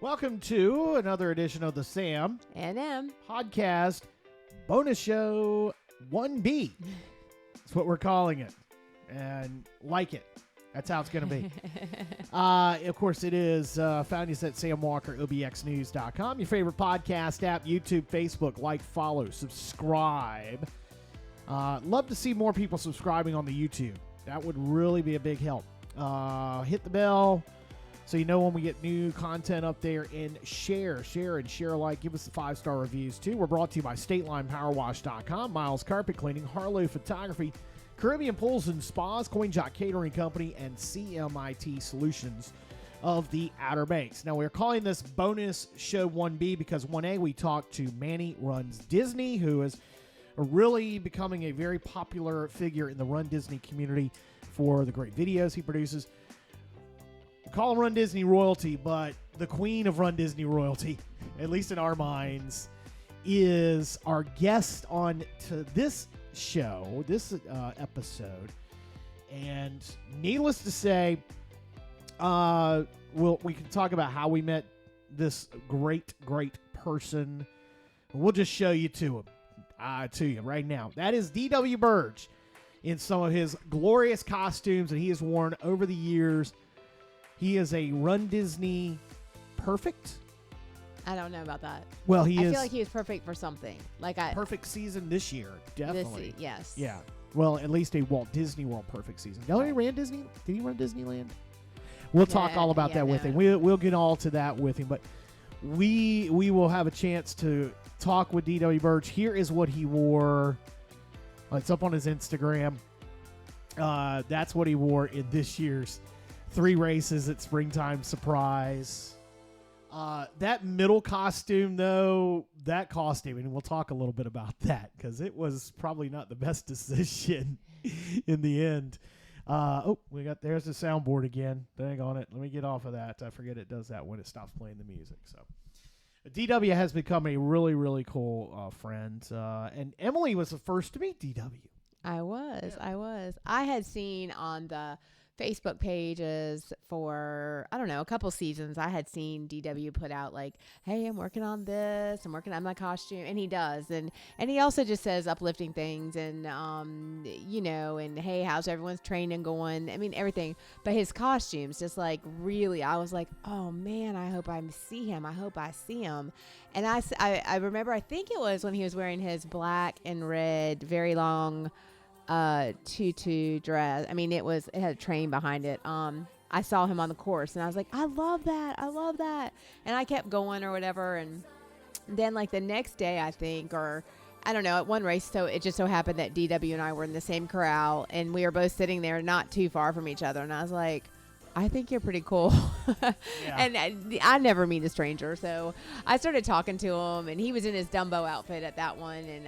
Welcome to another edition of the Sam and M podcast bonus show 1B. That's what we're calling it. And like it. That's how it's going to be. Of course, it is found us at samwalkerobxnews.com, your favorite podcast app, YouTube, Facebook. Like, follow, subscribe. Love to see more people subscribing on the YouTube. That would really be a big help. Hit the bell so you know when we get new content up there, and share like. Give us the 5-star reviews too. We're brought to you by StatelinePowerWash.com, Miles Carpet Cleaning, Harlow Photography, Caribbean Pools and Spas, CoinJock Catering Company, and CMIT Solutions of the Outer Banks. Now, we're calling this bonus show 1B because 1A, we talked to Manny Runs Disney, who is really becoming a very popular figure in the RunDisney community for the great videos he produces. We call him RunDisney royalty, but the queen of RunDisney royalty, at least in our minds, is our guest on to this show, this episode. And needless to say, we can talk about how we met this great person. We'll just show you to you right now. That is D.W. Burge in some of his glorious costumes that he has worn over the years. He is a RunDisney perfect. I don't know about that. Well, I feel like he was perfect for something. Perfect season this year, definitely. Yes. Yeah. Well, at least a Walt Disney World perfect season. Did he run Disney? Did he run Disneyland? We'll talk all about that with him. We'll get all to that with him, but we will have a chance to talk with D.W. Burge. Here is what he wore. It's up on his Instagram. That's what he wore in this year's 3 races at Springtime Surprise. That middle costume, though, and we'll talk a little bit about that because it was probably not the best decision in the end. There's the soundboard again. Dang on it. Let me get off of that. I forget it does that when it stops playing the music. So DW has become a really, really cool friend. And Emily was the first to meet DW. I was. I had seen on the Facebook pages for, I don't know, a couple seasons, I had seen DW put out like, hey, I'm working on this, I'm working on my costume, and he does, and he also just says uplifting things, and and hey, how's everyone's training going? I mean, everything, but his costumes, just like really, I was like, oh man, I hope I see him, and I remember, I think it was when he was wearing his black and red, very long tutu dress. I mean, it had a train behind it. I saw him on the course and I was like, I love that. And I kept going or whatever. And then like the next day, I think, or I don't know, at one race, so it just so happened that DW and I were in the same corral and we were both sitting there not too far from each other. And I was like, I think you're pretty cool. Yeah. And I never meet a stranger. So I started talking to him and he was in his Dumbo outfit at that one. And,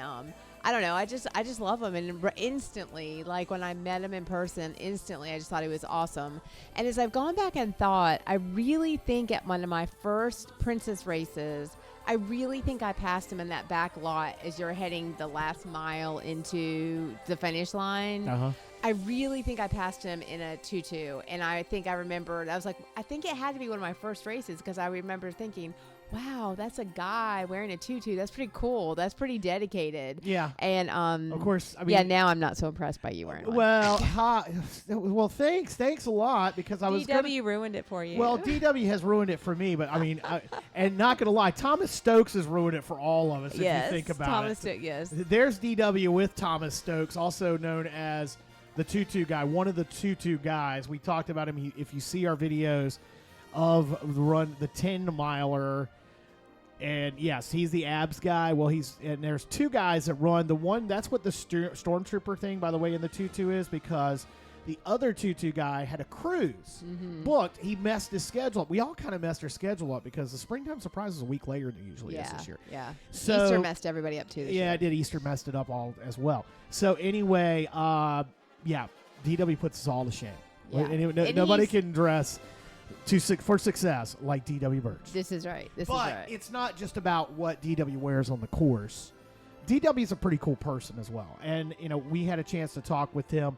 I don't know. I just love him. And instantly, like when I met him in person, I just thought he was awesome. And as I've gone back and thought, I really think at one of my first Princess races, I really think I passed him in that back lot as you're heading the last mile into the finish line. Uh-huh. I really think I passed him in a tutu. And I think I remembered, I was like, I think it had to be one of my first races because I remember thinking, wow, that's a guy wearing a tutu. That's pretty cool. That's pretty dedicated. Yeah. And of course, I mean, now I'm not so impressed by you wearing one. Well, thanks a lot because I was DW ruined it for you. Well, DW has ruined it for me, but I mean, and not gonna lie, Thomas Stokes has ruined it for all of us. Yes, if you think about Thomas it. Stokes, yes. There's DW with Thomas Stokes, also known as the tutu guy, one of the tutu guys. We talked about him. If you see our videos of the 10-miler. And yes, he's the abs guy. Well, there's 2 guys that run. The one, that's what the stormtrooper thing, by the way, in the tutu is, because the other tutu guy had a cruise booked. He messed his schedule up. We all kind of messed our schedule up because the Springtime Surprise is a week later than it usually is this year. Yeah. So, Easter messed everybody up too this year. Yeah, it did. Easter messed it up all as well. So anyway, DW puts us all to shame. Yeah. Nobody can dress for success like D.W. Burge. This is right. But it's not just about what D.W. wears on the course. D.W. is a pretty cool person as well. And, we had a chance to talk with him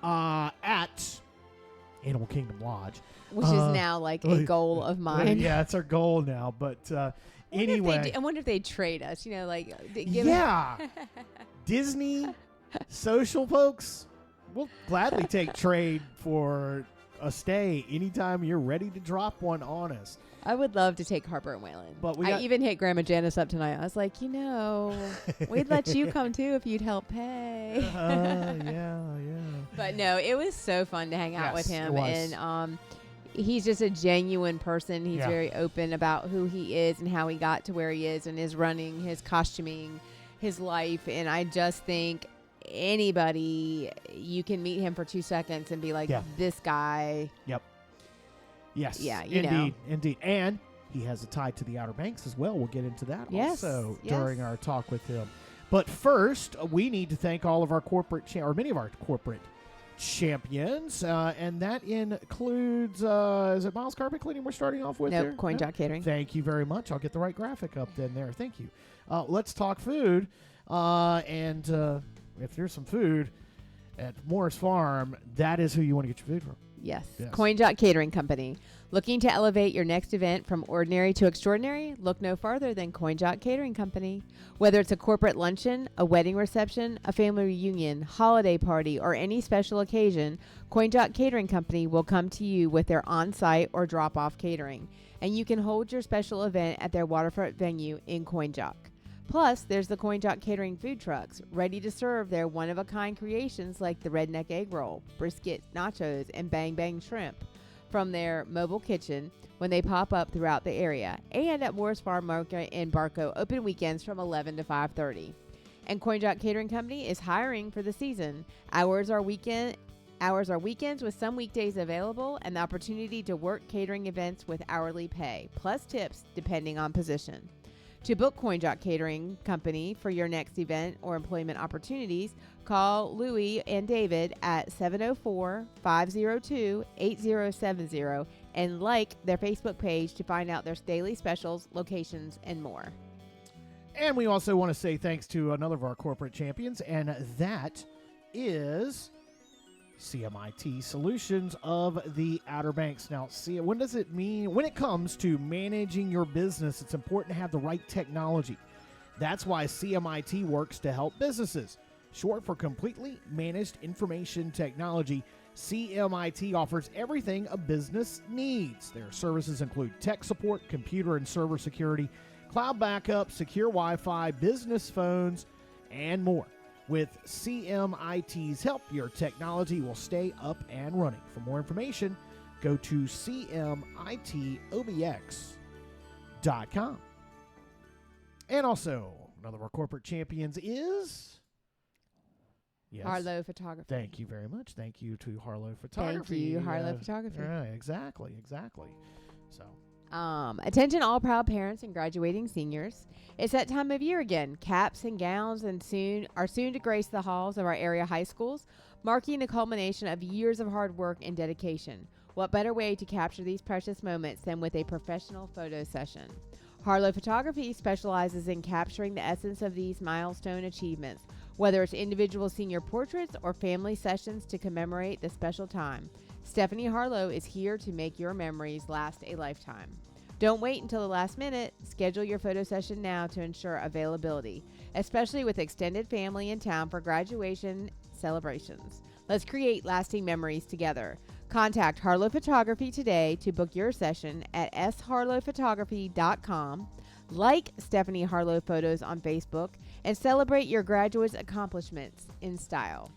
at Animal Kingdom Lodge. Which is now like a goal of mine. Yeah, it's our goal now. But anyway. I wonder if they trade us, Yeah. Disney social folks will gladly take trade for a stay anytime you're ready to drop one on us. I would love to take Harper and Waylon. But I even hit Grandma Janice up tonight. I was like, we'd let you come too if you'd help pay. Yeah. But no, it was so fun to hang out with him. It was. And he's just a genuine person. He's very open about who he is and how he got to where he is and his running, his costuming, his life. And I just think anybody, you can meet him for 2 seconds and be like, this guy. Yep. Yes. Yeah, indeed. And he has a tie to the Outer Banks as well. We'll get into that also during our talk with him. But first, we need to thank all of our many of our corporate champions, and that includes, is it Miles Carpet Cleaning we're starting off with? Nope, Coin Jock Catering. Thank you very much. I'll get the right graphic up then there. Thank you. Let's talk food, and if there's some food at Morris Farm, that is who you want to get your food from. Yes. Coin Jock Catering Company. Looking to elevate your next event from ordinary to extraordinary? Look no farther than Coin Jock Catering Company. Whether it's a corporate luncheon, a wedding reception, a family reunion, holiday party, or any special occasion, Coin Jock Catering Company will come to you with their on-site or drop-off catering. And you can hold your special event at their waterfront venue in Coin Jock. Plus, there's the Coin Jock Catering food trucks, ready to serve their one-of-a-kind creations like the Redneck Egg Roll, brisket nachos, and Bang Bang Shrimp from their mobile kitchen when they pop up throughout the area, and at Morris Farm Market in Barco, open weekends from 11 to 5:30. And Coin Jock Catering Company is hiring for the season. Hours are weekends with some weekdays available, and the opportunity to work catering events with hourly pay, plus tips depending on position. To book Coin Jock Catering Company for your next event or employment opportunities, call Louie and David at 704-502-8070 and like their Facebook page to find out their daily specials, locations, and more. And we also want to say thanks to another of our corporate champions, and that is CMIT Solutions of the Outer Banks. Now, see, what does it mean? When it comes to managing your business, it's important to have the right technology. That's why CMIT works to help businesses. Short for Completely Managed Information Technology, CMIT offers everything a business needs. Their services include tech support, computer and server security, cloud backup, secure Wi-Fi, business phones, and more. With CMIT's help, your technology will stay up and running. For more information, go to CMITOBX.com. And also, another of our corporate champions is... Yes. Harlow Photography. Thank you very much. Thank you to Harlow Photography. Thank you, Harlow Photography. Right, exactly. So... attention all proud parents and graduating seniors. It's that time of year again. Caps and gowns are soon to grace the halls of our area high schools, marking the culmination of years of hard work and dedication. What better way to capture these precious moments than with a professional photo session? Harlow Photography specializes in capturing the essence of these milestone achievements, whether it's individual senior portraits or family sessions to commemorate the special time. Stephanie Harlow is here to make your memories last a lifetime. Don't wait until the last minute. Schedule your photo session now to ensure availability, especially with extended family in town for graduation celebrations. Let's create lasting memories together. Contact Harlow Photography today to book your session at sharlowphotography.com. Like Stephanie Harlow Photos on Facebook and celebrate your graduates' accomplishments in style.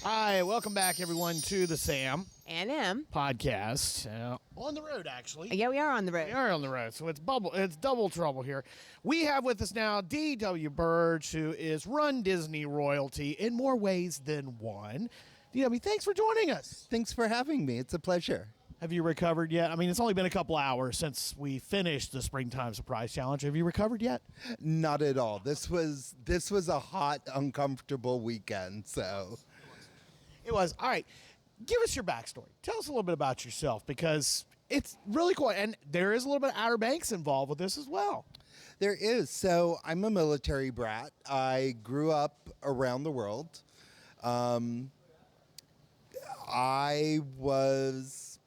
Hi, welcome back, everyone, to the Sam and M podcast. On the road, actually. Yeah, we are on the road. We are on the road, so it's double trouble here. We have with us now D.W. Burge, who is RunDisney royalty in more ways than one. D.W., thanks for joining us. Thanks for having me. It's a pleasure. Have you recovered yet? I mean, it's only been a couple hours since we finished the Springtime Surprise Challenge. Have you recovered yet? Not at all. This was a hot, uncomfortable weekend, so... It was. All right. Give us your backstory. Tell us a little bit about yourself, because it's really cool. And there is a little bit of Outer Banks involved with this as well. There is. So I'm a military brat. I grew up around the world. I was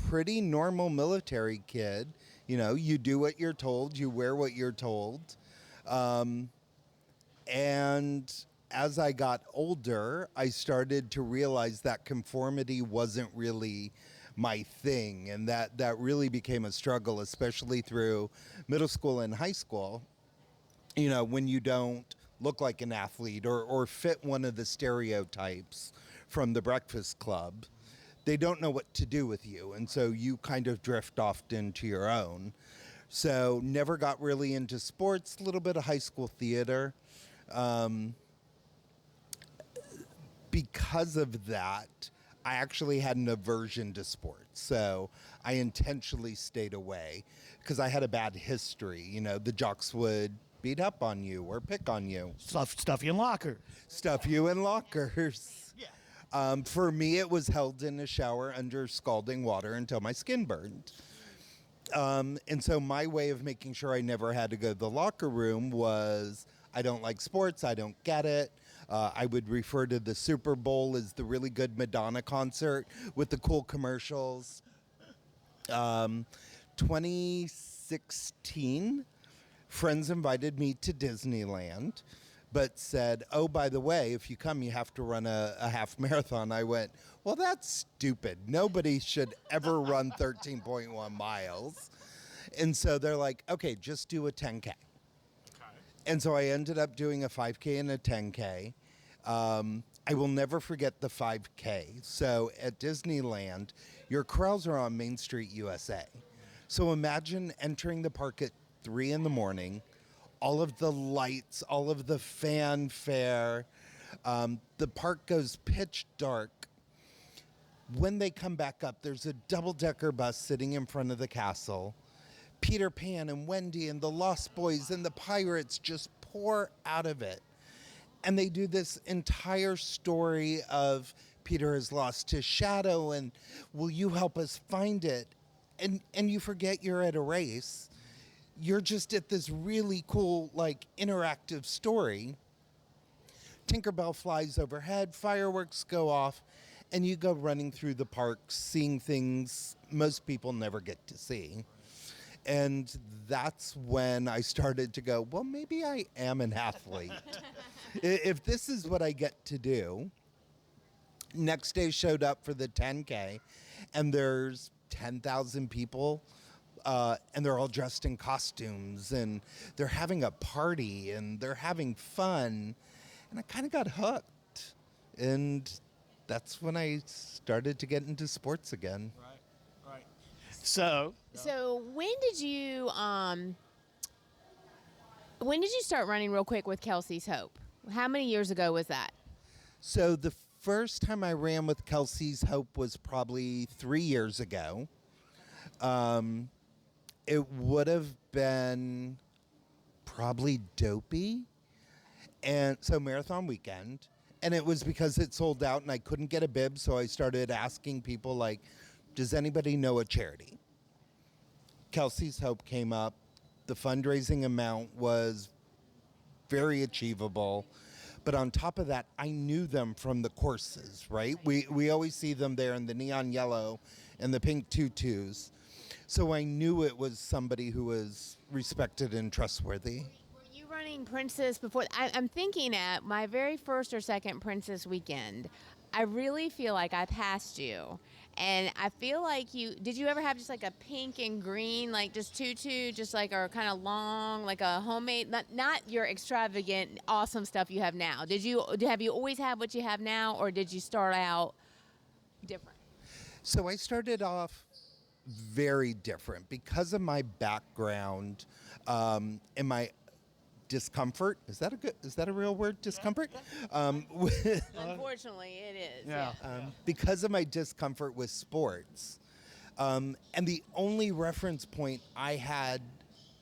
pretty normal military kid. You know, you do what you're told, you wear what you're told. And as I got older, I started to realize that conformity wasn't really my thing, and that really became a struggle, especially through middle school and high school. You know, when you don't look like an athlete or fit one of the stereotypes from the Breakfast Club, they don't know what to do with you, and so you kind of drift off into your own. So never got really into sports, a little bit of high school theater. Because of that, I actually had an aversion to sports. So I intentionally stayed away because I had a bad history. You know, the jocks would beat up on you or pick on you. Stuff you in locker. Stuff you in lockers. Yeah. For me, it was held in a shower under scalding water until my skin burned. And so my way of making sure I never had to go to the locker room was, I don't like sports, I don't get it. I would refer to the Super Bowl as the really good Madonna concert with the cool commercials. 2016, friends invited me to Disneyland, but said, oh, by the way, if you come, you have to run a half marathon. I went, well, that's stupid. Nobody should ever run 13.1 miles. And so they're like, okay, just do a 10K. And so I ended up doing a 5K and a 10K. I will never forget the 5K. So at Disneyland, your corrals are on Main Street, USA. So imagine entering the park at 3 in the morning, all of the lights, all of the fanfare. The park goes pitch dark. When they come back up, there's a double-decker bus sitting in front of the castle. Peter Pan and Wendy and the Lost Boys and the pirates just pour out of it. And they do this entire story of Peter has lost his shadow and will you help us find it? And you forget you're at a race. You're just at this really cool, like, interactive story. Tinkerbell flies overhead, fireworks go off, and you go running through the park, seeing things most people never get to see. And that's when I started to go, well, maybe I am an athlete. If this is what I get to do. Next day showed up for the 10K, and there's 10,000 people, and they're all dressed in costumes, and they're having a party, and they're having fun. And I kind of got hooked. And that's when I started to get into sports again. Right. So when did you start running real quick with Kelsey's Hope? How many years ago was that? So the first time I ran with Kelsey's Hope was probably 3 years ago. It would have been probably Dopey. And so marathon weekend. And it was because it sold out and I couldn't get a bib. So I started asking people like, does anybody know a charity? Kelsey's Hope came up. The fundraising amount was very achievable. But on top of that, I knew them from the courses, right? We always see them there in the neon yellow and the pink tutus. So I knew it was somebody who was respected and trustworthy. Were you running Princess before? I'm thinking at my very first or second Princess weekend, I really feel like I passed you. And I feel like did you ever have just like a pink and green, like just tutu, just like, or kind of long, like a homemade, not your extravagant, awesome stuff you have now. Have you always had what you have now, or did you start out different? So I started off very different because of my background and my discomfort. Is that a real word? Discomfort? Unfortunately, it is. Yeah. Because of my discomfort with sports. And the only reference point I had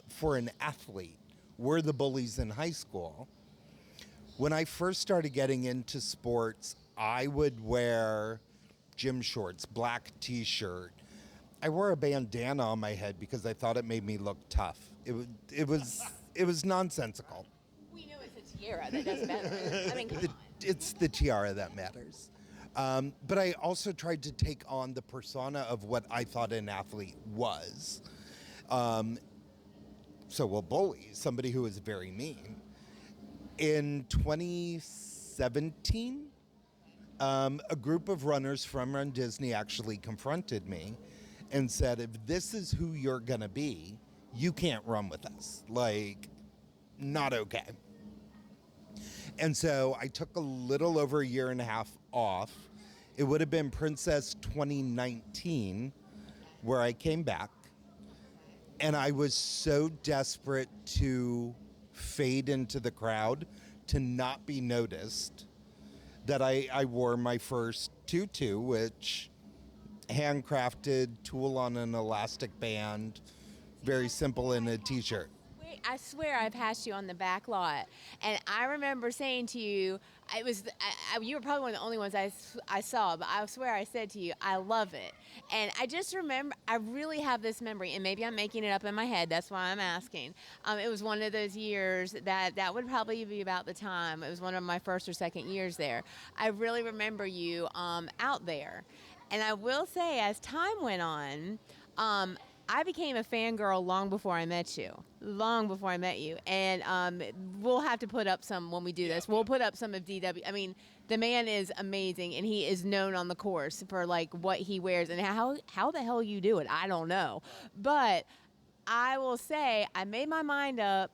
for an athlete were the bullies in high school. When I first started getting into sports, I would wear gym shorts, black t-shirt. I wore a bandana on my head because I thought it made me look tough. It was nonsensical. We know it's a tiara that doesn't matter. I mean, come on. It's the tiara that matters. But I also tried to take on the persona of what I thought an athlete was. So a bully, somebody who was very mean. In 2017, a group of runners from RunDisney actually confronted me and said, if this is who you're going to be, you can't run with us. Like, not okay. And so I took a little over a year and a half off. It would have been Princess 2019 where I came back. And I was so desperate to fade into the crowd, to not be noticed, that I wore my first tutu, which handcrafted, tulle on an elastic band, very simple, in a t-shirt. Wait, I swear I passed you on the back lot, and I remember saying to you, it was you were probably one of the only ones I saw, but I swear I said to you, I love it. And I just remember, I really have this memory, and maybe I'm making it up in my head, that's why I'm asking. It was one of those years that would probably be about the time, it was one of my first or second years there. I really remember you out there. And I will say, as time went on, I became a fangirl long before I met you. And we'll have to put up some when we do this. We'll put up some of DW. I mean, the man is amazing, and he is known on the course for like what he wears, and how the hell you do it, I don't know. But I will say, I made my mind up.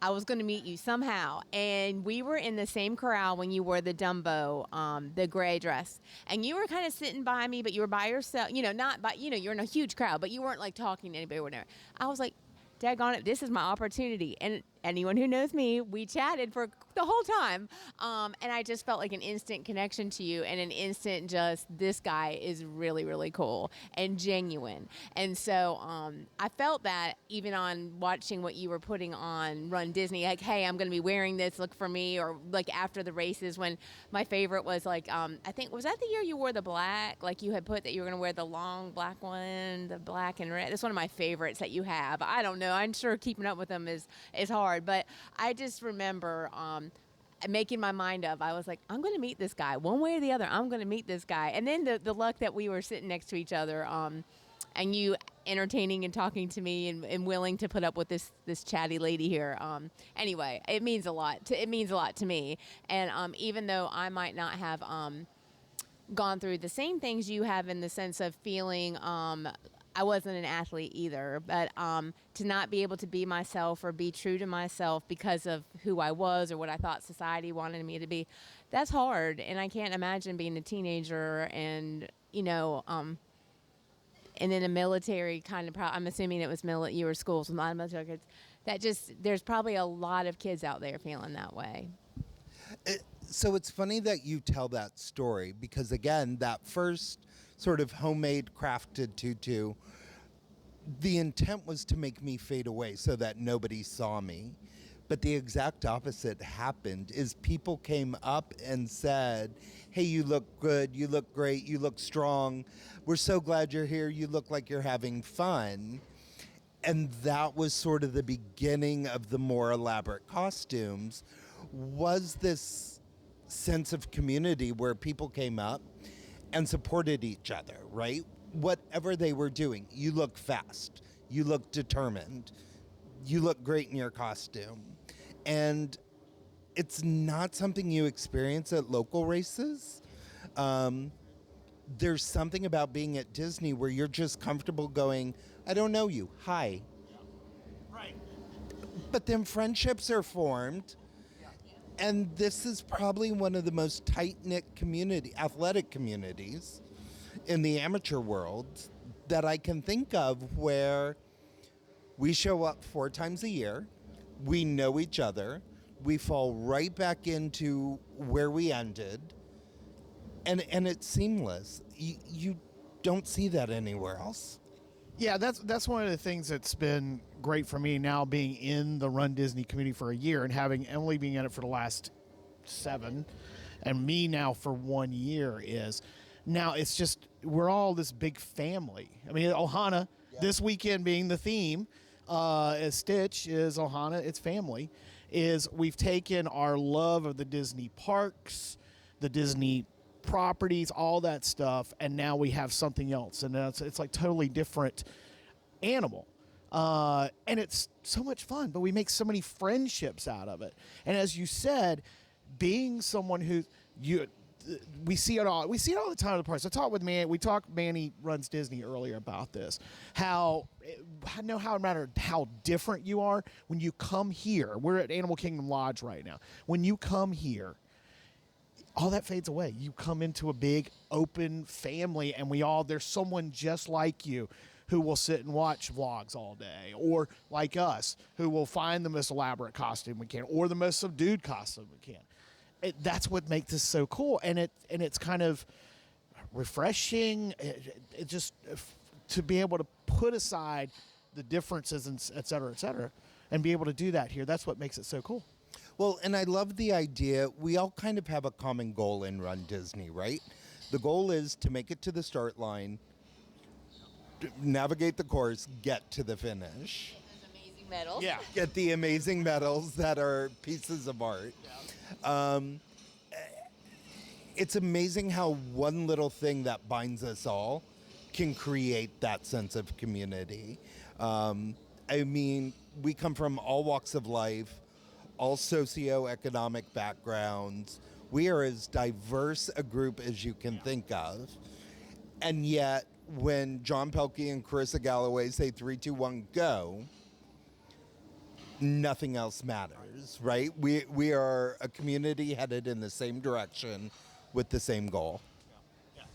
I was going to meet you somehow, and we were in the same corral when you wore the Dumbo, the gray dress, and you were kind of sitting by me, but you were by yourself, not by, you're in a huge crowd, but you weren't like talking to anybody or whatever. I was like, daggone it, this is my opportunity. And anyone who knows me, we chatted for the whole time. And I just felt like an instant connection to you, and an instant just, this guy is really, really cool and genuine. And so I felt that even on watching what you were putting on RunDisney, like, hey, I'm going to be wearing this, look for me, or like after the races, when my favorite was like, I think, was that the year you wore the black? Like you had put that you were going to wear the long black one, the black and red. It's one of my favorites that you have. I don't know. I'm sure keeping up with them is hard, but I just remember making my mind up. I was like, I'm going to meet this guy one way or the other. I'm going to meet this guy. And then the luck that we were sitting next to each other, and you entertaining and talking to me, and willing to put up with this chatty lady here. Anyway, it means a lot. It means a lot to me. And even though I might not have gone through the same things you have, in the sense of feeling I wasn't an athlete either, but to not be able to be myself or be true to myself because of who I was or what I thought society wanted me to be, that's hard. And I can't imagine being a teenager and, and in a military kind of, I'm assuming it was you were schools with a lot of military kids. That just, there's probably a lot of kids out there feeling that way. So it's funny that you tell that story, because again, that first sort of homemade crafted tutu, the intent was to make me fade away so that nobody saw me. But the exact opposite happened, is people came up and said, hey, you look good, you look great, you look strong, we're so glad you're here, you look like you're having fun. And that was sort of the beginning of the more elaborate costumes, was this sense of community where people came up and supported each other, right? Whatever they were doing. You look fast. You look determined. You look great in your costume. And it's not something you experience at local races. There's something about being at Disney where you're just comfortable going, I don't know you. Hi. Right. But then friendships are formed. And this is probably one of the most tight-knit athletic communities in the amateur world that I can think of, where we show up 4 times a year, we know each other, we fall right back into where we ended, and it's seamless. You don't see that anywhere else. Yeah, that's one of the things that's been great for me now, being in the RunDisney community for a year and having Emily being in it for the last 7 and me now for 1 year, is now it's just, we're all this big family. I mean, Ohana, this weekend being the theme, as Stitch is Ohana, it's family, is we've taken our love of the Disney parks, the Disney properties, all that stuff, and now we have something else, and it's like totally different animal. And it's so much fun, but we make so many friendships out of it. And as you said, being someone who we see it all. We see it all the time at the parks. I talked with Manny runs Disney earlier about this. No matter how different you are, when you come here, we're at Animal Kingdom Lodge right now. When you come here, all that fades away. You come into a big open family, and there's someone just like you who will sit and watch vlogs all day, or like us, who will find the most elaborate costume we can, or the most subdued costume we can. That's what makes this so cool, and it's kind of refreshing. It just to be able to put aside the differences and et cetera, and be able to do that here. That's what makes it so cool. Well, and I love the idea. We all kind of have a common goal in Run Disney, right? The goal is to make it to the start line, navigate the course, get to the finish. Those amazing medals. Yeah. Get the amazing medals that are pieces of art. It's amazing how one little thing that binds us all can create that sense of community. I mean, we come from all walks of life, all socioeconomic backgrounds. We are as diverse a group as you can think of. And yet, when John Pelkey and Carissa Galloway say 3, 2, 1, go, nothing else matters, right? We are a community headed in the same direction with the same goal.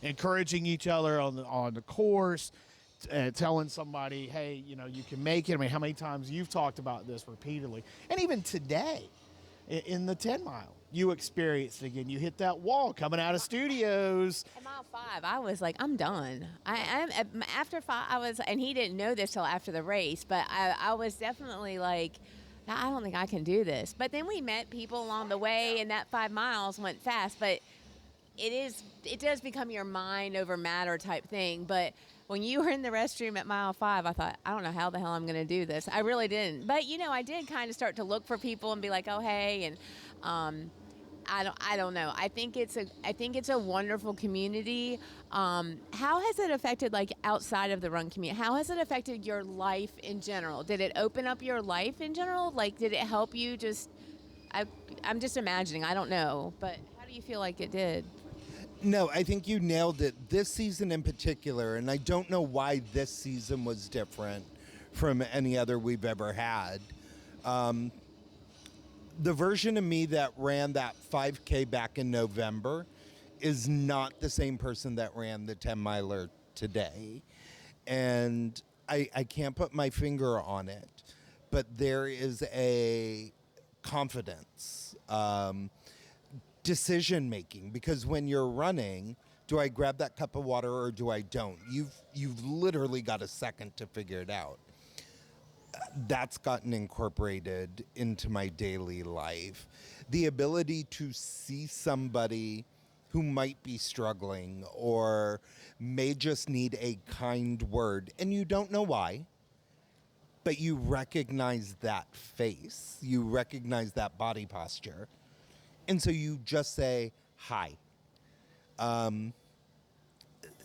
Encouraging each other on the course, telling somebody, hey, you can make it. I mean, how many times you've talked about this repeatedly, and even today, in the 10 mile, you experienced it again. You hit that wall coming out of studios. At mile 5, I was like, I'm done. I'm after 5. And he didn't know this till after the race, but I was definitely like, I don't think I can do this. But then we met people along the way, and that 5 miles went fast. But it does become your mind over matter type thing. But when you were in the restroom at mile 5, I thought, I don't know how the hell I'm going to do this. I really didn't. But I did kind of start to look for people and be like, oh hey, and I don't know. I think it's a wonderful community. How has it affected, like, outside of the run community? How has it affected your life in general? Did it open up your life in general? Like, did it help you? I'm just imagining. I don't know, but how do you feel like it did? No, I think you nailed it. This season in particular, and I don't know why this season was different from any other we've ever had. The version of me that ran that 5K back in November is not the same person that ran the 10-miler today. And I can't put my finger on it, but there is a confidence, decision-making, because when you're running, do I grab that cup of water or do I don't? You've literally got a second to figure it out. That's gotten incorporated into my daily life. The ability to see somebody who might be struggling or may just need a kind word, and you don't know why, but you recognize that face, you recognize that body posture, and so you just say, hi.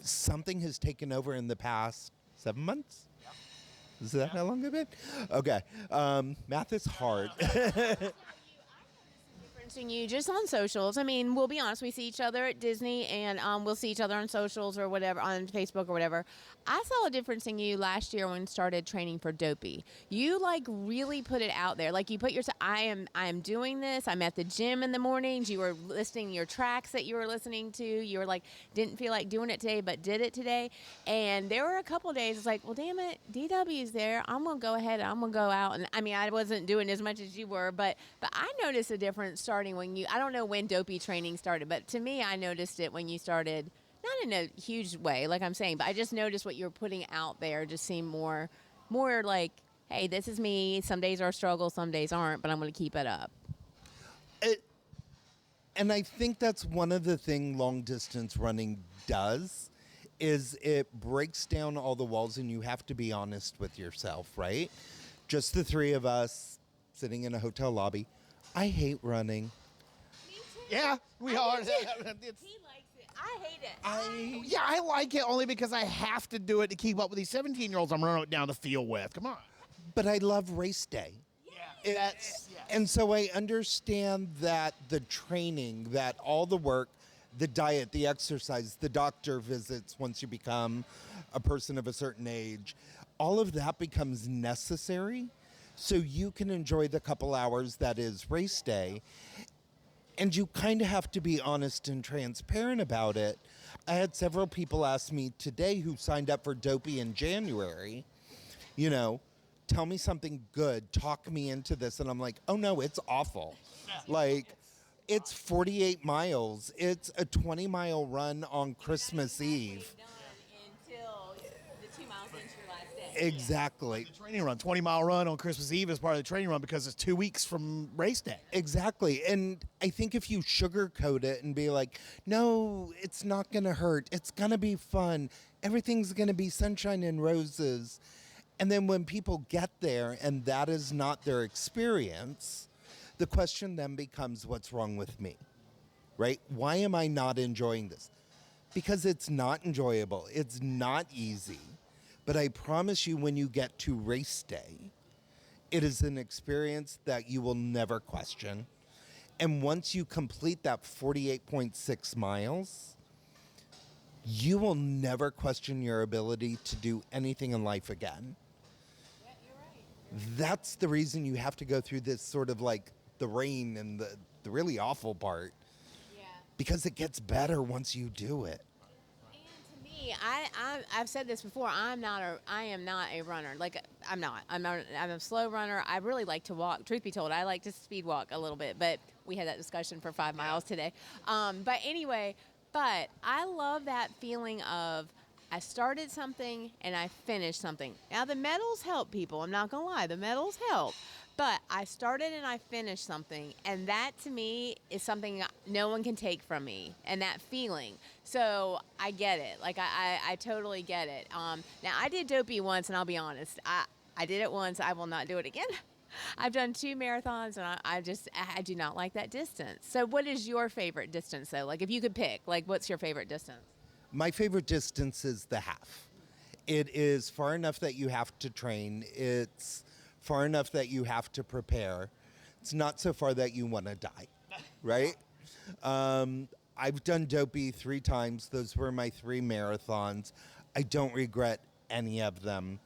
Something has taken over in the past 7 months. Is that how long it's been? Okay. Math is hard. Difference in you just on socials. I mean, we'll be honest, we see each other at Disney, and we'll see each other on socials or whatever, on Facebook or whatever. I saw a difference in you last year when you started training for Dopey. You really put it out there. Like, you put yourself, I am doing this. I'm at the gym in the mornings. You were listing your tracks that you were listening to. You were like, didn't feel like doing it today, but did it today. And there were a couple of days, it's like, well, damn it, DW's there. I'm going to go ahead and I'm going to go out. And I mean, I wasn't doing as much as you were, but I noticed a difference starting when I don't know when Dopey training started, but to me, I noticed it when you started, not in a huge way, like I'm saying, but I just noticed what you were putting out there just seemed more like, hey, this is me. Some days are a struggle, some days aren't, but I'm going to keep it up. And I think that's one of the things long distance running does, is it breaks down all the walls, and you have to be honest with yourself, right? Just the three of us sitting in a hotel lobby. I hate running. Yeah, we are. He likes it. I hate it. Yeah, I like it only because I have to do it to keep up with these 17-year-olds I'm running down the field with. Come on. But I love race day. Yeah, And so I understand that the training, that all the work, the diet, the exercise, the doctor visits once you become a person of a certain age, all of that becomes necessary so you can enjoy the couple hours that is race day. And you kind of have to be honest and transparent about it. I had several people ask me today who signed up for Dopey in January, you know, tell me something good, talk me into this. And I'm like, oh no, it's awful. Like, it's 48 miles. It's a 20-mile run on Christmas Eve. Until the 2 miles into your last day. Exactly. The training run, 20-mile run on Christmas Eve is part of the training run because it's 2 weeks from race day. Exactly. And I think if you sugarcoat it and be like, no, it's not going to hurt. It's going to be fun. Everything's going to be sunshine and roses. And then when people get there and that is not their experience, the question then becomes, what's wrong with me? Right? Why am I not enjoying this? Because it's not enjoyable. It's not easy. But I promise you, when you get to race day, it is an experience that you will never question. And once you complete that 48.6 miles, you will never question your ability to do anything in life again. Yeah, you're right. That's the reason you have to go through this sort of like the rain and the really awful part. Yeah. Because it gets better once you do it. And to me, I've said this before. I am not a runner. Like I'm a slow runner. I really like to walk. Truth be told, I like to speed walk a little bit. But we had that discussion for 5 miles today. But anyway, but I love that feeling of I started something and I finished something. Now the medals help people. I'm not gonna lie, the medals help. But I started and I finished something, and that to me is something no one can take from me, and that feeling. So I get it. Like I totally get it. Now I did Dopey once, and I'll be honest, I did it once. I will not do it again. I've done 2 marathons, and I do not like that distance. So what is your favorite distance though? Like if you could pick, like what's your favorite distance? My favorite distance is the half. It is far enough that you have to train. It's far enough that you have to prepare. It's not so far that you want to die, right? I've done Dopey 3 times. Those were my 3 marathons. I don't regret any of them.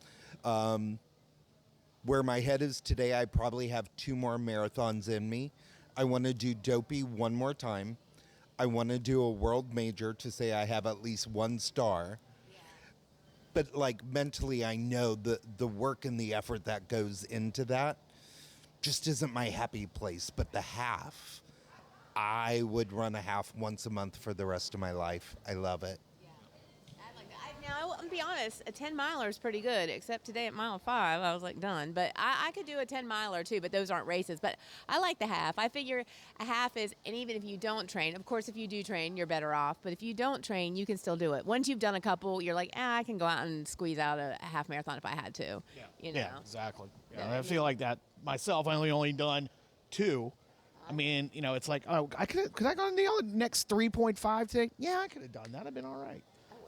Where my head is today, I probably have 2 more marathons in me. I want to do Dopey 1 more time. I want to do a world major to say I have at least 1 star. But like mentally, I know the work and the effort that goes into that just isn't my happy place. But the half, I would run a half once a month for the rest of my life. I love it. I like that. Now, I'll be honest, a 10-miler is pretty good, except today at mile 5, I was like done. But I could do a 10-miler too, but those aren't races. But I like the half. I figure a half is, and even if you don't train, of course, if you do train, you're better off. But if you don't train, you can still do it. Once you've done a couple, you're like, I can go out and squeeze out a half marathon if I had to. Yeah, You know? yeah, exactly. Yeah, Yeah. I feel like that myself. I only done 2. I mean, you know, it's like, oh, could I go on the next 3.5 thing? Yeah, I could have done that. I've been all right.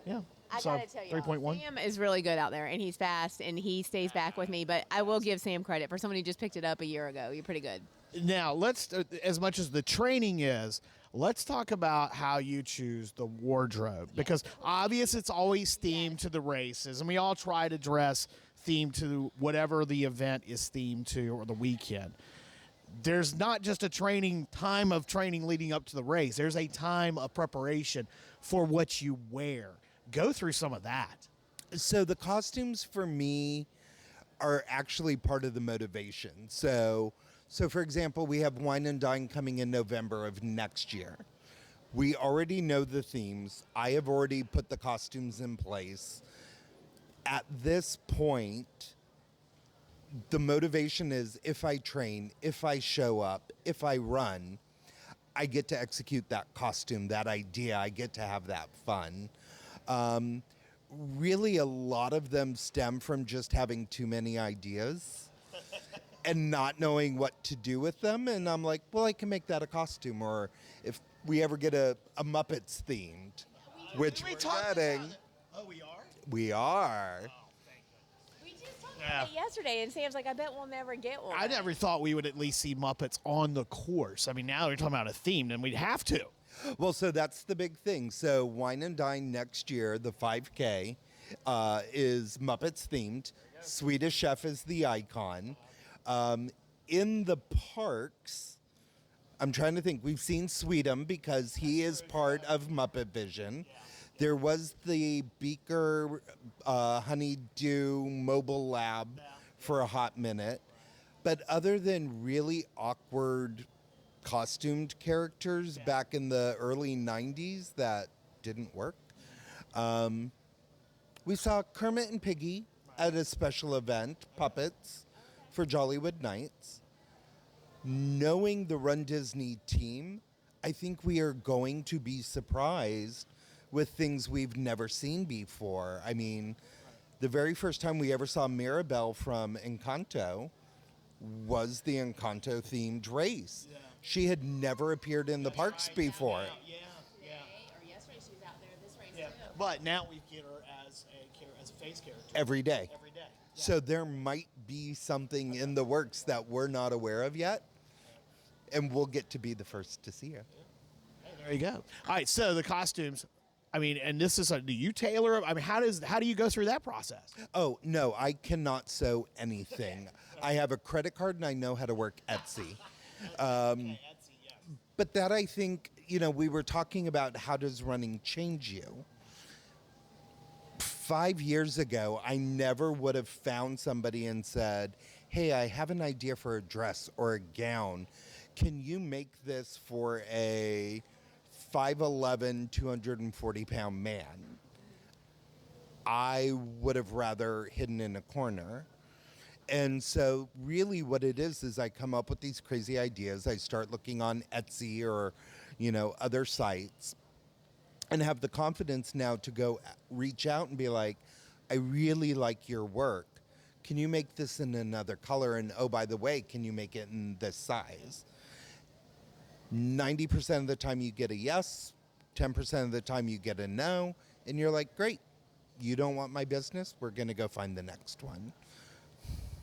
Yeah. I So, gotta tell you, 3.1. Sam is really good out there, and he's fast, and he stays back with me. But I will give Sam credit for somebody who just picked it up a year ago. You're pretty good. Now, let's, as much as the training is, let's talk about how you choose the wardrobe. Because obvious it's always themed to the races, and we all try to dress themed to whatever the event is themed to or the weekend. There's not just a time of training leading up to the race. There's a time of preparation for what you wear. Go through some of that. So the costumes for me are actually part of the motivation. So for example, we have Wine and Dine coming in November of next year. We already know the themes. I have already put the costumes in place. At this point, the motivation is if I train, if I show up, if I run, I get to execute that costume, that idea. I get to have that fun. Really, a lot of them stem from just having too many ideas and not knowing what to do with them. And I'm like, well, I can make that a costume. Or if we ever get a Muppets themed, which We we're talked getting. about it. Oh, we are? We are. We just talked Yeah. about it yesterday, and Sam's like, I bet we'll never get one. I never thought we would at least see Muppets on the course. I mean, now they're talking about a theme, and we'd have to. Well, so that's the big thing. So Wine and Dine next year, the 5K, is Muppets themed. Swedish Chef is the icon. In the parks, I'm trying to think. We've seen Sweet'em because he is part of Muppet Vision. There was the Beaker Honeydew mobile lab for a hot minute. But other than really awkward costumed characters back in the early 90s that didn't work, we saw Kermit and Piggy at a special event, Puppets, for Jollywood Nights. Knowing the Run Disney team, I think we are going to be surprised with things we've never seen before. I mean, the very first time we ever saw Mirabelle from Encanto was the Encanto-themed race. Yeah. She had never appeared in the parks before. Yeah. Or yesterday she was out there this race Yeah. too. But now we get her as a face character Every day. every day. So there might be something in the works that we're not aware of yet, and we'll get to be the first to see her. Hey, there you go. All right, so the costumes. I mean, and this is do you tailor them? I mean, how do you go through that process? Oh, no, I cannot sew anything. I have a credit card and I know how to work Etsy. Okay, Etsy, yes. But that, I think, we were talking about how does running change you. 5 years ago, I never would have found somebody and said, hey, I have an idea for a dress or a gown. Can you make this for a 5'11", 240-pound man? I would have rather hidden in a corner. And so really what it is I come up with these crazy ideas. I start looking on Etsy or, other sites, and have the confidence now to go reach out and be like, I really like your work. Can you make this in another color? And oh, by the way, can you make it in this size? 90% of the time you get a yes, 10% of the time you get a no, and you're like, great, you don't want my business? We're going to go find the next one.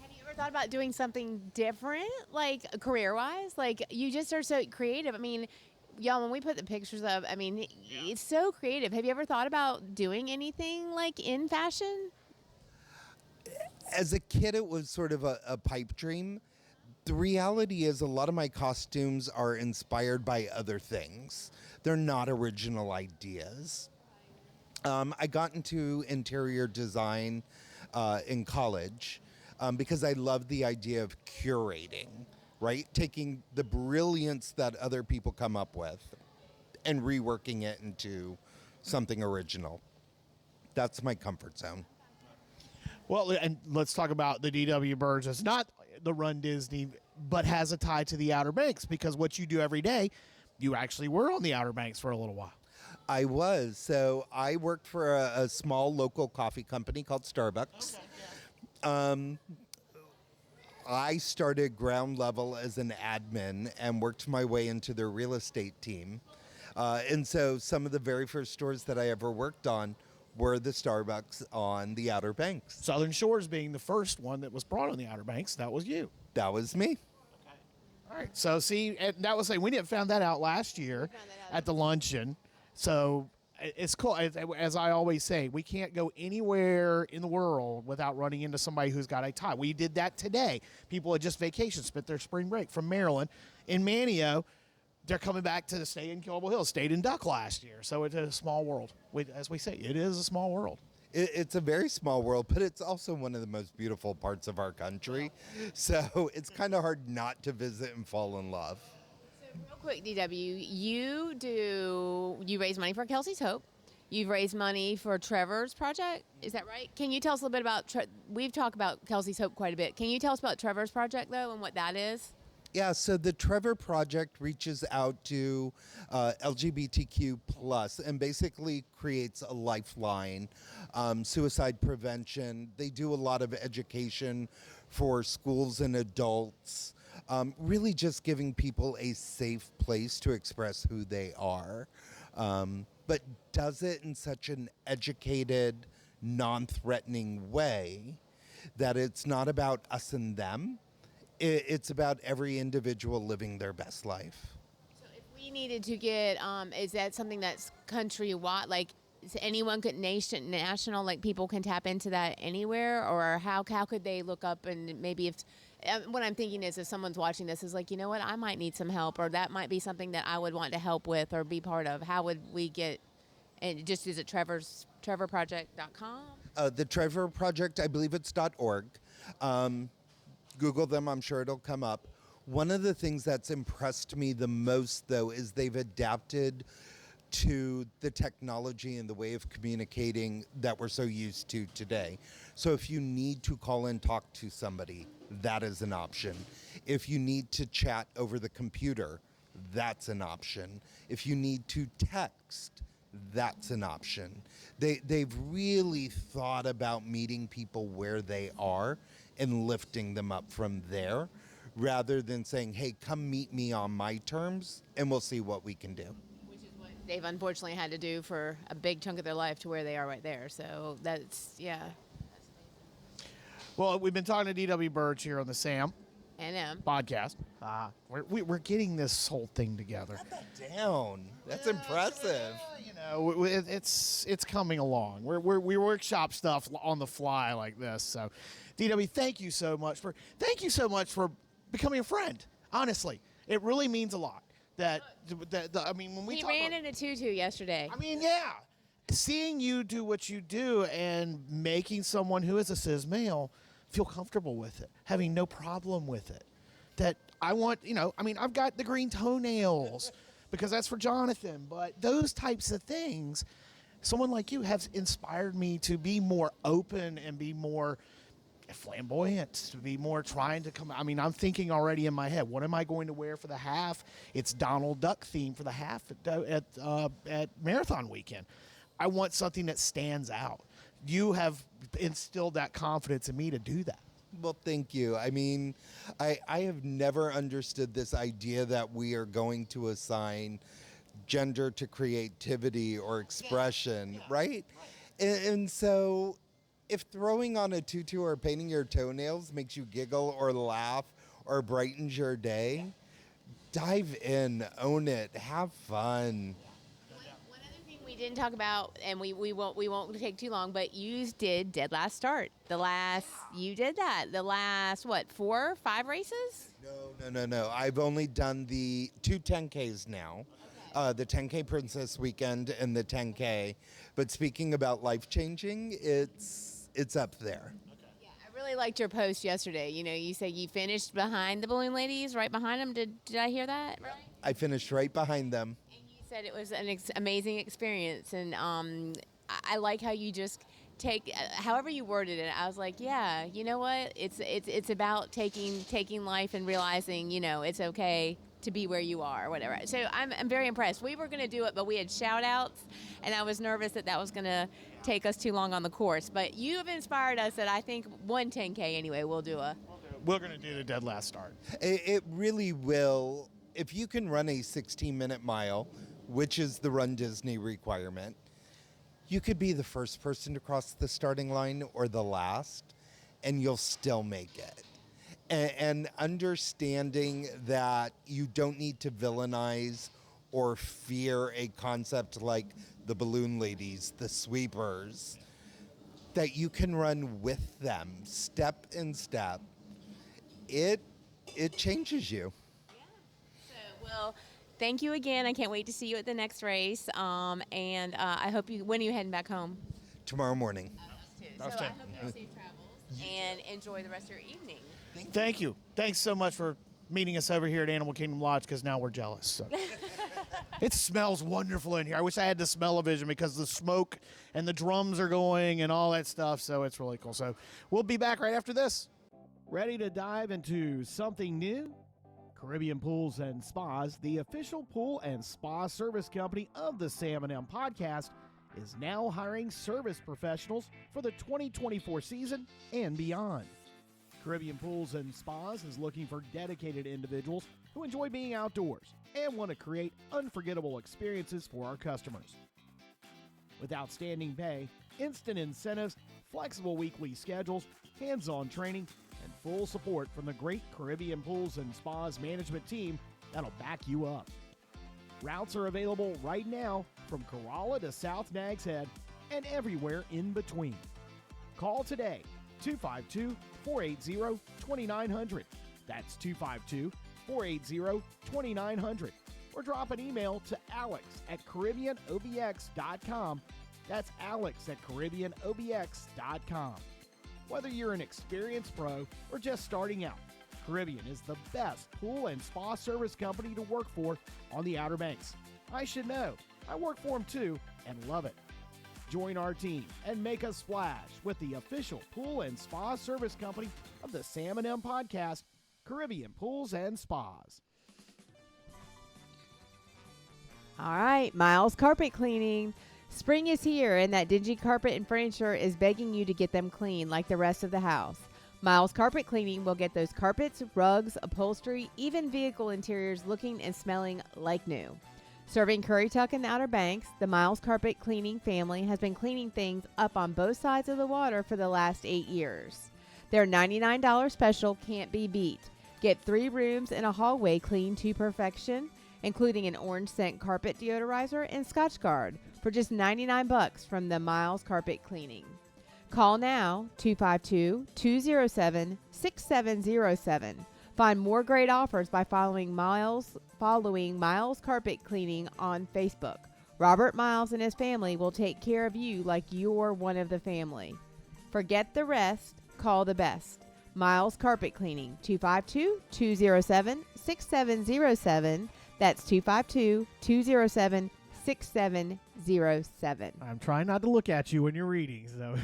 Have you ever thought about doing something different, like career-wise? Like, you just are so creative. I mean, y'all, when we put the pictures up, I mean, it's so creative. Have you ever thought about doing anything like in fashion? As a kid, it was sort of a pipe dream. The reality is a lot of my costumes are inspired by other things. They're not original ideas. I got into interior design in college because I loved the idea of curating, right? Taking the brilliance that other people come up with and reworking it into something original. That's my comfort zone. Well, and let's talk about the DW Burge. It's not the Run Disney, but has a tie to the Outer Banks, because what you do every day, you actually were on the Outer Banks for a little while. I was. So I worked for a small local coffee company called Starbucks. I started ground level as an admin and worked my way into their real estate team. And so some of the very first stores that I ever worked on were the Starbucks on the Outer Banks. Southern Shores being the first one that was brought on the Outer Banks, that was you. That was me. All right. So see, and that was we didn't found that out last year at the luncheon. So it's cool. As I always say, we can't go anywhere in the world without running into somebody who's got a tie. We did that today. People had just vacation, spent their spring break from Maryland. In Manio, they're coming back to stay in Killable Hill, stayed in Duck last year. So it's a small world. As we say, it is a small world. It's a very small world, but it's also one of the most beautiful parts of our country. So it's kind of hard not to visit and fall in love. So real quick, DW, you raise money for Kelsey's Hope. You've raised money for Trevor's project. Is that right? Can you tell us a little bit about, we've talked about Kelsey's Hope quite a bit. Can you tell us about Trevor's project, though, and what that is? Yeah, so the Trevor Project reaches out to LGBTQ plus and basically creates a lifeline, suicide prevention. They do a lot of education for schools and adults, really just giving people a safe place to express who they are. but does it in such an educated, non-threatening way that it's not about us and them. It's about every individual living their best life. So if we needed to get, is that something that's countrywide? Like, is anyone could national, like people can tap into that anywhere? Or how could they look up and maybe if, what I'm thinking is if someone's watching this is like, you know what, I might need some help, or that might be something that I would want to help with or be part of. How would we get, and just is it trevorproject.com? The Trevor Project, I believe it's .org. Google them, I'm sure it'll come up. One of the things that's impressed me the most, though, is they've adapted to the technology and the way of communicating that we're so used to today. So if you need to call and talk to somebody, that is an option. If you need to chat over the computer, that's an option. If you need to text, that's an option. They've really thought about meeting people where they are and lifting them up from there, rather than saying, hey, come meet me on my terms and we'll see what we can do. Which is what they've unfortunately had to do for a big chunk of their life to where they are right there. So that's, yeah. Well, we've been talking to DW Burge here on the Sam And podcast. We're getting this whole thing together. Cut that down. That's impressive. You know, it's coming along. We workshop stuff on the fly like this. So, DW, thank you so much for becoming a friend. Honestly, it really means a lot. I mean, when we he talk ran about, in a tutu yesterday. I mean, yeah, seeing you do what you do and making someone who is a cis male feel comfortable with it, having no problem with it. That I want, I've got the green toenails because that's for Jonathan, but those types of things, someone like you has inspired me to be more open and be more flamboyant, to be more trying to come. I mean, I'm thinking already in my head, what am I going to wear for the half? It's Donald Duck theme for the half at Marathon Weekend. I want something that stands out. You have instilled that confidence in me to do that. Well, thank you. I mean, I have never understood this idea that we are going to assign gender to creativity or expression, right? And so if throwing on a tutu or painting your toenails makes you giggle or laugh or brightens your day, dive in, own it, have fun. One other thing we didn't talk about, and we won't take too long, but you did Dead Last Start. You did that. The last, 4, 5 races? No. I've only done the 2 10Ks now. Okay. The 10K Princess Weekend and the 10K. But speaking about life-changing, it's up there. Yeah, I really liked your post yesterday. You know, you said you finished behind the balloon ladies, right behind them. Did I hear that right? I finished right behind them. And you said it was an amazing experience, and I like how you just take, however you worded it. I was like, yeah, you know what? It's about taking life and realizing, it's okay to be where you are or whatever. So I'm very impressed. We were going to do it, but we had shout outs, and I was nervous that was going to take us too long on the course. But you have inspired us that I think one 10K anyway, we're going to do the Dead Last Start. It really will. If you can run a 16-minute mile, which is the RunDisney requirement, you could be the first person to cross the starting line or the last, and you'll still make it. And understanding that you don't need to villainize or fear a concept like the balloon ladies, the sweepers, that you can run with them step in step. It changes you. Yeah. So, well, thank you again. I can't wait to see you at the next race. And I hope when are you heading back home? Tomorrow morning. So I hope you have safe travels and enjoy the rest of your evening. Thank you. Thanks so much for meeting us over here at Animal Kingdom Lodge, because now we're jealous. So. It smells wonderful in here. I wish I had the smell-o-vision because the smoke and the drums are going and all that stuff, so it's really cool. So we'll be back right after this. Ready to dive into something new? Caribbean Pools and Spas, the official pool and spa service company of the Sam and M podcast, is now hiring service professionals for the 2024 season and beyond. Caribbean Pools and Spas is looking for dedicated individuals who enjoy being outdoors and want to create unforgettable experiences for our customers. with outstanding pay, instant incentives, flexible weekly schedules, hands-on training, and full support from the great Caribbean Pools and Spas management team that'll back you up. Routes are available right now from Corolla to South Nags Head and everywhere in between. Call today, 252-480-2900. That's 252-480-2900. Or drop an email to alex@caribbeanobx.com. That's alex@caribbeanobx.com. Whether you're an experienced pro or just starting out, Caribbean is the best pool and spa service company to work for on the Outer Banks. I should know. I work for them too and love it. Join our team and make a splash with the official pool and spa service company of the Sam and M podcast, Caribbean Pools and Spas. All right, Miles Carpet Cleaning. Spring is here, and that dingy carpet and furniture is begging you to get them clean like the rest of the house. Miles Carpet Cleaning will get those carpets, rugs, upholstery, even vehicle interiors looking and smelling like new. Serving Currituck and the Outer Banks, the Miles Carpet Cleaning family has been cleaning things up on both sides of the water for the last 8 years. Their $99 special can't be beat. Get 3 rooms and a hallway cleaned to perfection, including an orange scent carpet deodorizer and Scotch Guard for just $99 from the Miles Carpet Cleaning. Call now, 252-207-6707. Find more great offers by following Miles Carpet Cleaning on Facebook. Robert Miles and his family will take care of you like you're one of the family. Forget the rest, call the best. Miles Carpet Cleaning, 252-207-6707. That's 252-207-6707. I'm trying not to look at you when you're reading, so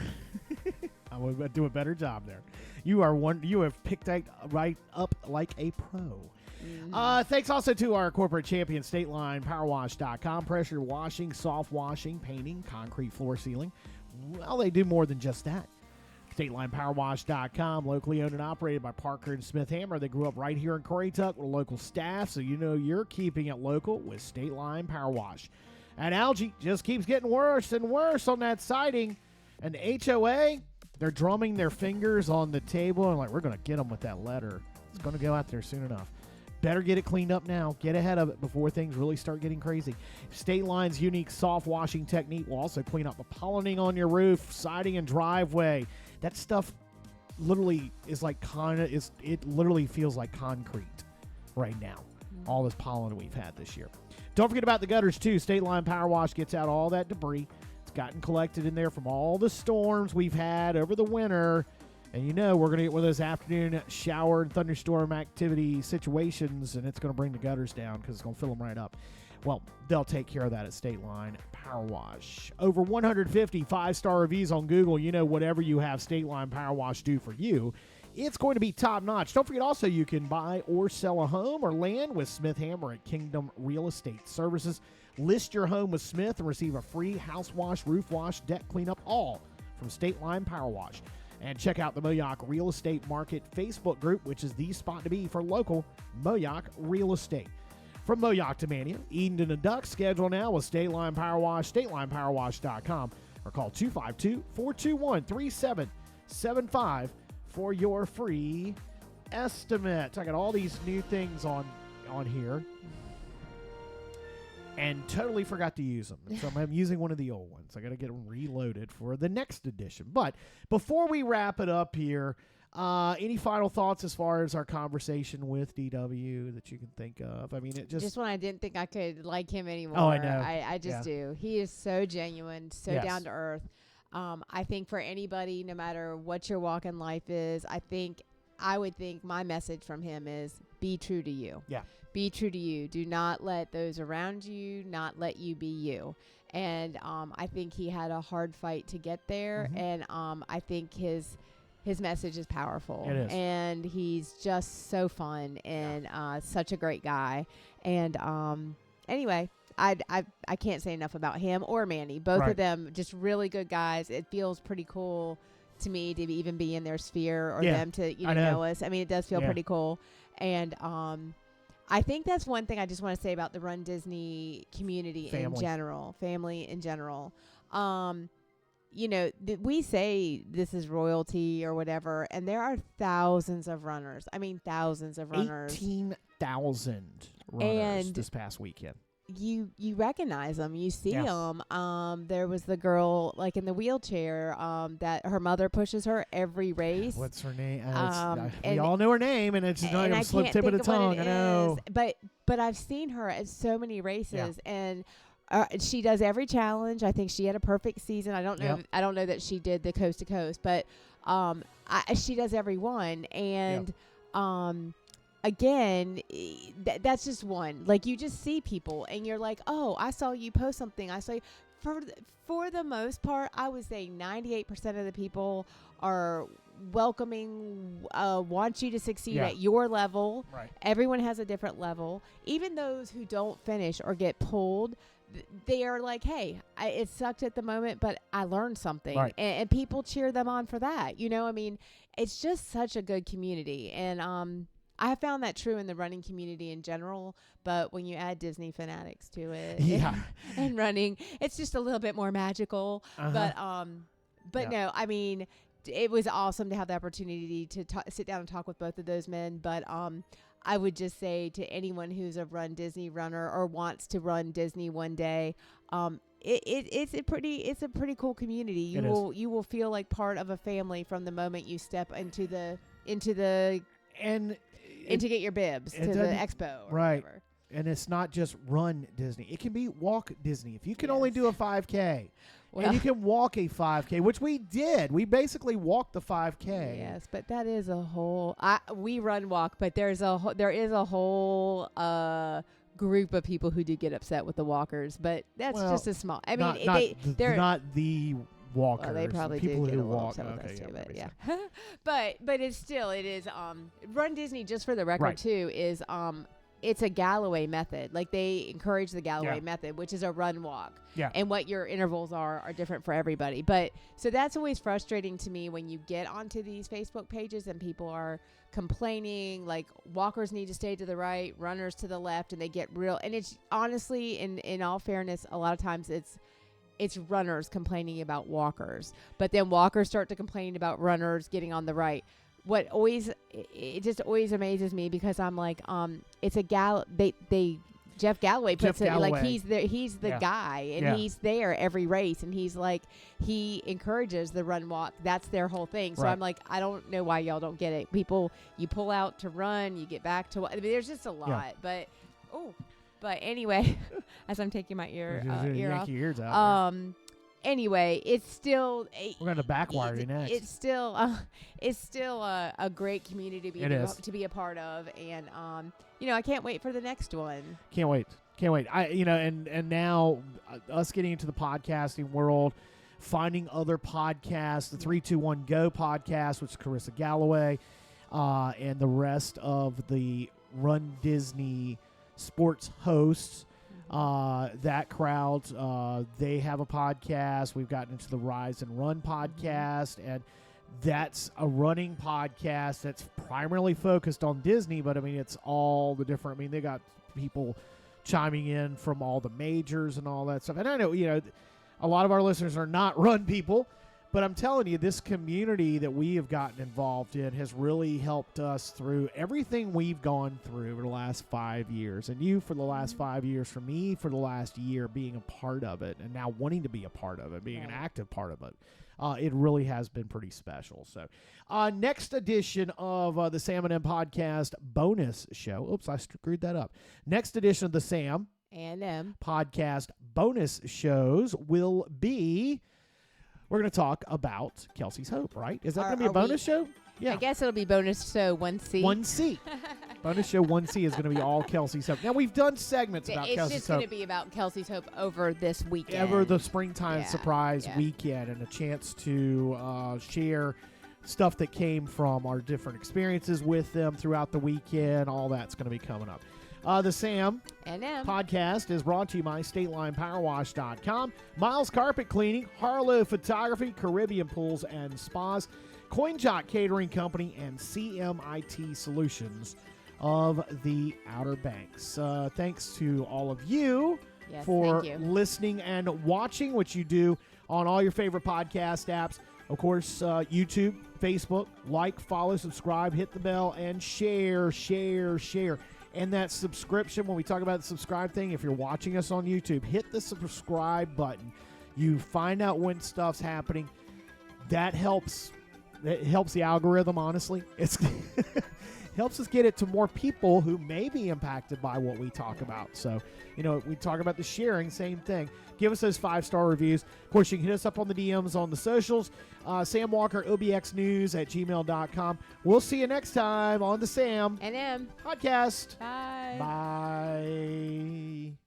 I would do a better job there. You have picked that right up like a pro. Thanks also to our corporate champion, State Line Powerwash.com. Pressure washing, soft washing, painting, concrete floor sealing. Well, they do more than just that. StateLinePowerWash.com, locally owned and operated by Parker and Smith Hammer. They grew up right here in Currituck with a local staff, so you know you're keeping it local with State Line Power Wash. And algae just keeps getting worse and worse on that siding. And the HOA, they're drumming their fingers on the table and like, we're going to get them with that letter. It's going to go out there soon enough. Better get it cleaned up now. Get ahead of it before things really start getting crazy. State Line's unique soft washing technique will also clean up the pollinating on your roof, siding, and driveway. That stuff literally is like it literally feels like concrete right now. All this pollen we've had this year. Don't forget about the gutters too. State Line Power Wash gets out all that debris. It's gotten collected in there from all the storms we've had over the winter. And you know we're going to get one of those afternoon shower and thunderstorm activity situations, and it's going to bring the gutters down because it's going to fill them right up. Well, they'll take care of that at State Line Power Wash. Over 150 5-star reviews on Google. You know, whatever you have State Line Power Wash do for you, it's going to be top-notch. Don't forget also you can buy or sell a home or land with Smith Hammer at Kingdom Real Estate Services. List your home with Smith and receive a free house wash, roof wash, deck cleanup, all from State Line Power Wash. And check out the Moyock Real Estate Market Facebook group, which is the spot to be for local Moyock real estate. From Moyock to Mania, Eden to the Ducks, schedule now with State Line Power Wash, StateLinePowerWash.com, or call 252-421-3775 for your free estimate. I got all these new things on here and totally forgot to use them. So I'm using one of the old ones. I got to get them reloaded for the next edition. But before we wrap it up here, any final thoughts as far as our conversation with DW that you can think of? I mean, it just when I didn't think I could like him anymore. Oh, I know. I just do. He is so genuine, so down to earth. I think for anybody, no matter what your walk in life is, I would think my message from him is be true to you. Yeah. Be true to you. Do not let those around you not let you be you. And I think he had a hard fight to get there. Mm-hmm. And I think his message is powerful. It is. And he's just so fun and such a great guy. And anyway, I can't say enough about him or Manny. Both of them just really good guys. It feels pretty cool to me to even be in their sphere or them to know us. I mean, it does feel pretty cool. And I think that's one thing I just want to say about the RunDisney community family in general. you know, we say this is royalty or whatever, and there are thousands of runners. I mean, thousands of runners. 18,000 runners And this past weekend. You recognize them, you see them. There was the girl like in the wheelchair that her mother pushes her every race. What's her name? And we all know her name, and it's just not going to slip tip of the tongue. I know. But I've seen her at so many races, and she does every challenge. I think she had a perfect season. I don't know. I don't know that she did the coast to coast, but she does every one, and again, that's just one. Like, you just see people and you're like, oh, I saw you post something. I saw you. For the most part, I would say 98% of the people are welcoming, want you to succeed at your level. Right. Everyone has a different level. Even those who don't finish or get pulled, they are like, hey, it sucked at the moment, but I learned something. Right. And people cheer them on for that. You know, I mean, it's just such a good community. And I have found that true in the running community in general, but when you add Disney fanatics to it and running, it's just a little bit more magical. But no, I mean, it was awesome to have the opportunity to sit down and talk with both of those men. But I would just say to anyone who's a RunDisney runner or wants to run Disney one day, it's a pretty cool community. You will feel like part of a family from the moment you step into the and to get your bibs to the expo or whatever. And it's not just Run Disney. It can be Walk Disney. If you can only do a 5K, and you can walk a 5K, which we did. We basically walked the 5K. Yes, but that is a whole... we run walk, but there is a whole group of people who do get upset with the walkers, but that's just a small... I mean, they're not the walkers. Well, they probably people did get who a little walk. upset with us too, but yeah. but it is RunDisney, just for the record too, is it's a Galloway method. Like, they encourage the Galloway method, which is a run walk. Yeah. And what your intervals are different for everybody. But so that's always frustrating to me when you get onto these Facebook pages and people are complaining, like, walkers need to stay to the right, runners to the left, and they get real. And it's honestly, in all fairness, a lot of times it's runners complaining about walkers, but then walkers start to complain about runners getting on the right. It just always amazes me, because I'm like, it's a Jeff Galloway puts it like he's the guy, and he's there every race, and he's like, he encourages the run walk. That's their whole thing. So I'm like, I don't know why y'all don't get it. People, you pull out to run, you get back to, I mean, there's just a lot, but anyway, as I'm taking my ear off. Your ears out anyway, it's still we're going to backwire you next. It's still a great community to be a part of, and I can't wait for the next one. Can't wait. And now us getting into the podcasting world, finding other podcasts, the 321 Go podcast, which is Carissa Galloway, and the rest of the Run Disney sports hosts. That crowd, they have a podcast. We've gotten into the Rise and Run podcast, and that's a running podcast that's primarily focused on Disney, but I mean, it's all the different, I mean, they got people chiming in from all the majors and all that stuff. And I know, a lot of our listeners are not run people, but I'm telling you, this community that we have gotten involved in has really helped us through everything we've gone through over the last 5 years. And you for the last 5 years, for me for the last year, being a part of it, and now wanting to be a part of it, being an active part of it. It really has been pretty special. So next edition of the Sam and M podcast bonus show. Oops, I screwed that up. Next edition of the Sam and M podcast bonus shows will be... We're going to talk about Kelsey's Hope, right? Is that going to be a bonus show? Yeah. I guess it'll be bonus show 1C. 1C. Bonus show 1C is going to be all Kelsey's Hope. Now, we've done segments about Kelsey's Hope. It's just going to be about Kelsey's Hope over this weekend. Over the springtime surprise weekend, and a chance to share stuff that came from our different experiences with them throughout the weekend. All that's going to be coming up. The Sam and M podcast is brought to you by StatelinePowerWash.com, Miles Carpet Cleaning, Harlow Photography, Caribbean Pools and Spas, CoinJock Catering Company, and CMIT Solutions of the Outer Banks. Thanks to all of you for listening and watching, which you do on all your favorite podcast apps. Of course, YouTube, Facebook, like, follow, subscribe, hit the bell, and share. And that subscription, when we talk about the subscribe thing, if you're watching us on YouTube, hit the subscribe button. You find out when stuff's happening. That helps. It helps the algorithm, honestly. It's helps us get it to more people who may be impacted by what we talk about. So, we talk about the sharing, same thing. Give us those 5-star reviews. Of course, you can hit us up on the DMs on the socials. Sam Walker, obxnews@gmail.com. We'll see you next time on the Sam and M podcast. Bye. Bye.